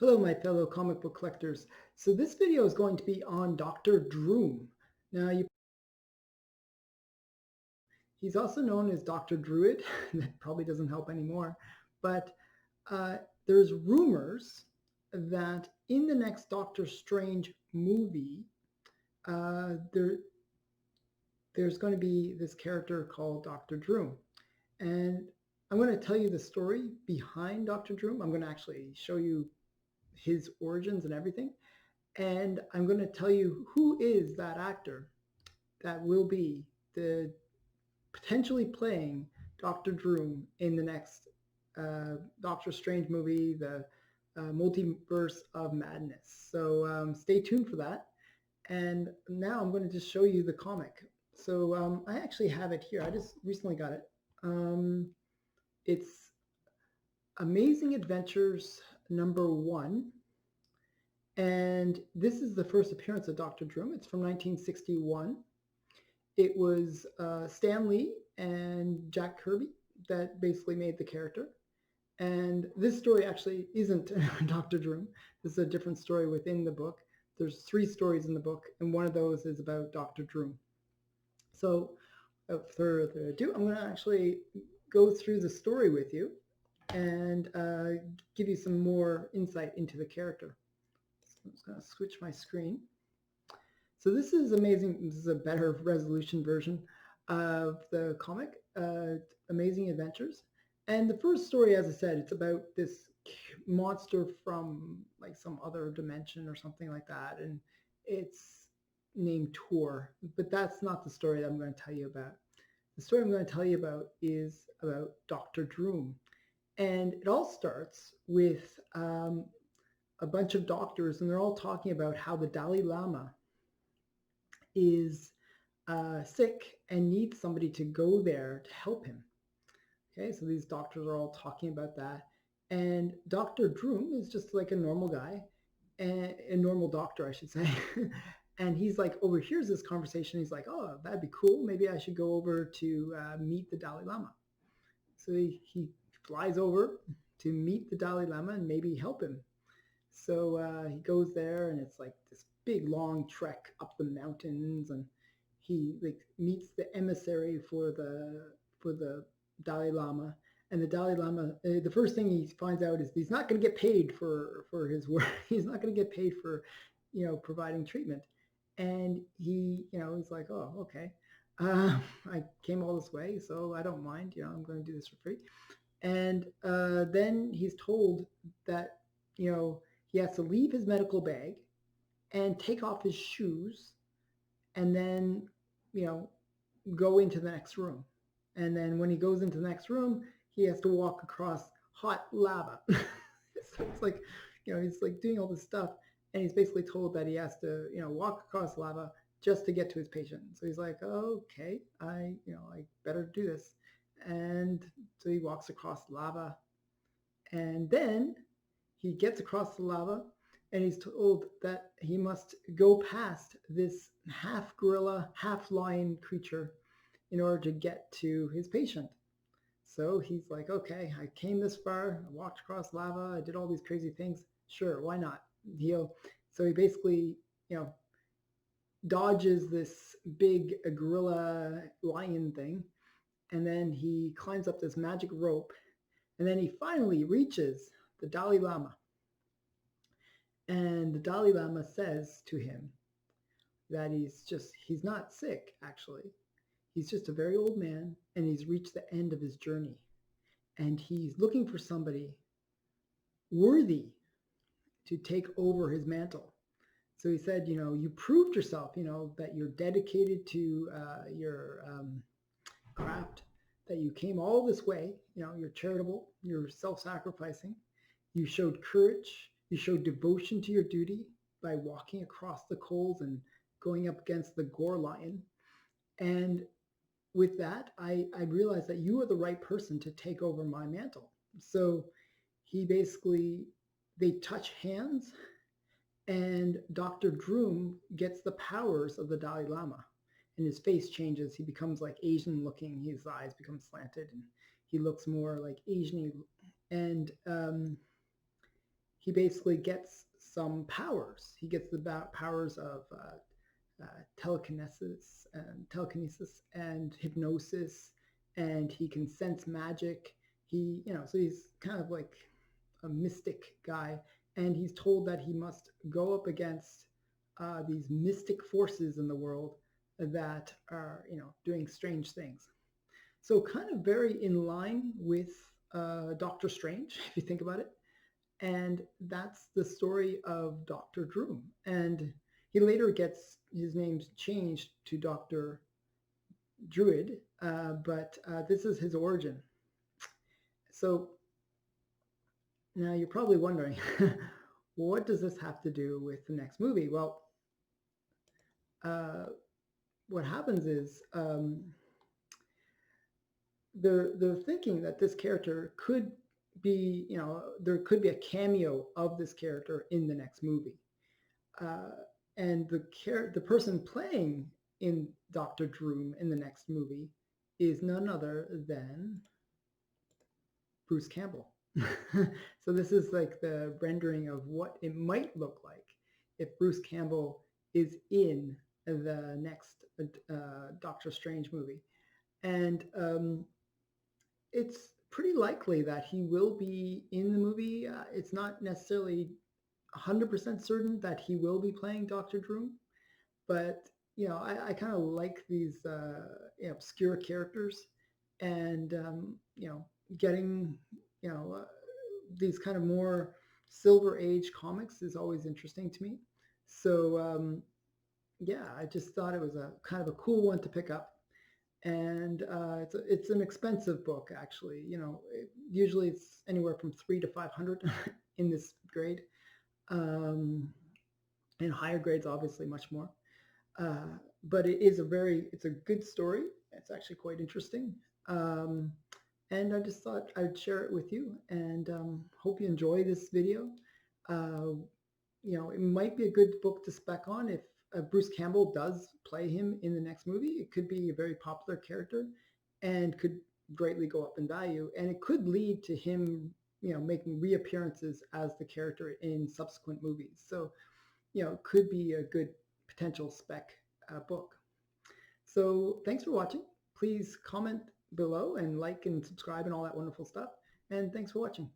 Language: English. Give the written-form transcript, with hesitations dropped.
Hello, my fellow comic book collectors. So this video is going to be on Dr. Droom. Now, he's also known as Dr. Druid. That probably doesn't help anymore. But uh, there's rumors that in the next Doctor Strange movie, uh, there, there's going to be this character called Dr. Droom. And I'm going to tell you the story behind Dr. Droom. I'm going to actually show you his origins and everything. And I'm going to tell you who is that actor that will be the potentially playing Doctor Droom in the next Doctor Strange movie, the Multiverse of Madness. So stay tuned for that. And now I'm going to just show you the comic. So I actually have it here. I just recently got it. It's Amazing Adventures #1. And this is the first appearance of Dr. Droom. It's from 1961. It was Stan Lee and Jack Kirby that basically made the character. And this story actually isn't Dr. Droom. This is a different story within the book. There's 3 stories in the book, and one of those is about Dr. Droom. So without further ado, I'm going to actually go through the story with you and give you some more insight into the character. So I'm just going to switch my screen. So this is amazing. This is a better resolution version of the comic, Amazing Adventures. And the first story, as I said, it's about this monster from like some other dimension or something like that. And it's named Tor, but that's not the story that I'm going to tell you about. The story I'm going to tell you about is about Dr. Droom. And it all starts with a bunch of doctors, and they're all talking about how the Dalai Lama is sick and needs somebody to go there to help him. Okay, so these doctors are all talking about that. And Dr. Droom is just like a normal guy, a normal doctor, I should say. And he's like, overhears this conversation. He's like, oh, that'd be cool. Maybe I should go over to meet the Dalai Lama. So he flies over to meet the Dalai Lama and maybe help him. So he goes there, and it's like this big long trek up the mountains, and he like meets the emissary for the Dalai Lama. And the Dalai Lama, the first thing he finds out is he's not going to get paid for his work. He's not going to get paid for, providing treatment. And he's like, oh, okay. I came all this way, so I don't mind. I'm going to do this for free. And then he's told that, he has to leave his medical bag and take off his shoes and then, you know, go into the next room. And then when he goes into the next room, he has to walk across hot lava. So it's like, he's like doing all this stuff, and he's basically told that he has to, walk across lava just to get to his patient. So he's like, okay, I better do this. And so he walks across lava, and then he gets across the lava, and he's told that he must go past this half gorilla, half lion creature in order to get to his patient. So he's like, okay, I came this far, I walked across lava, I did all these crazy things. Sure, why not? So he basically, dodges this big gorilla lion thing, and then he climbs up this magic rope, and then he finally reaches the Dalai Lama. And the Dalai Lama says to him that he's not sick, actually. He's just a very old man, and he's reached the end of his journey. And he's looking for somebody worthy to take over his mantle. So he said, you proved yourself, that you're dedicated to your craft, that you came all this way, you're charitable, you're self-sacrificing, you showed courage, you showed devotion to your duty by walking across the coals and going up against the Gore Lion. And with that, I realized that you are the right person to take over my mantle. So they touch hands, and Dr. Droom gets the powers of the Dalai Lama, and his face changes. He becomes like Asian looking. His eyes become slanted, and he looks more like Asian. And he basically gets some powers. He gets the powers of telekinesis and hypnosis, and he can sense magic. So he's kind of like a mystic guy, and he's told that he must go up against these mystic forces in the world that are, doing strange things. So kind of very in line with Doctor Strange, if you think about it. And that's the story of Dr. Droom. And he later gets his name changed to Dr. Druid, but this is his origin. So now you're probably wondering, what does this have to do with the next movie? Well, what happens is they're thinking that this character could be, there could be a cameo of this character in the next movie. And the person playing in Dr. Droom in the next movie is none other than Bruce Campbell. So this is like the rendering of what it might look like if Bruce Campbell is in the next Doctor Strange movie. And it's pretty likely that he will be in the movie. It's not necessarily 100% certain that he will be playing Doctor Droom, but I kind of like these obscure characters, and getting these kind of more Silver Age comics is always interesting to me. So yeah, I just thought it was a kind of a cool one to pick up. And it's an expensive book, actually. Usually it's anywhere from 300 to 500 in this grade. And higher grades, obviously, much more. But it's a good story. It's actually quite interesting. And I just thought I'd share it with you, and hope you enjoy this video. Uh, it might be a good book to spec on if Bruce Campbell does play him in the next movie. It could be a very popular character and could greatly go up in value. And it could lead to him, making reappearances as the character in subsequent movies. So, it could be a good potential spec book. So thanks for watching. Please comment below and like and subscribe and all that wonderful stuff. And thanks for watching.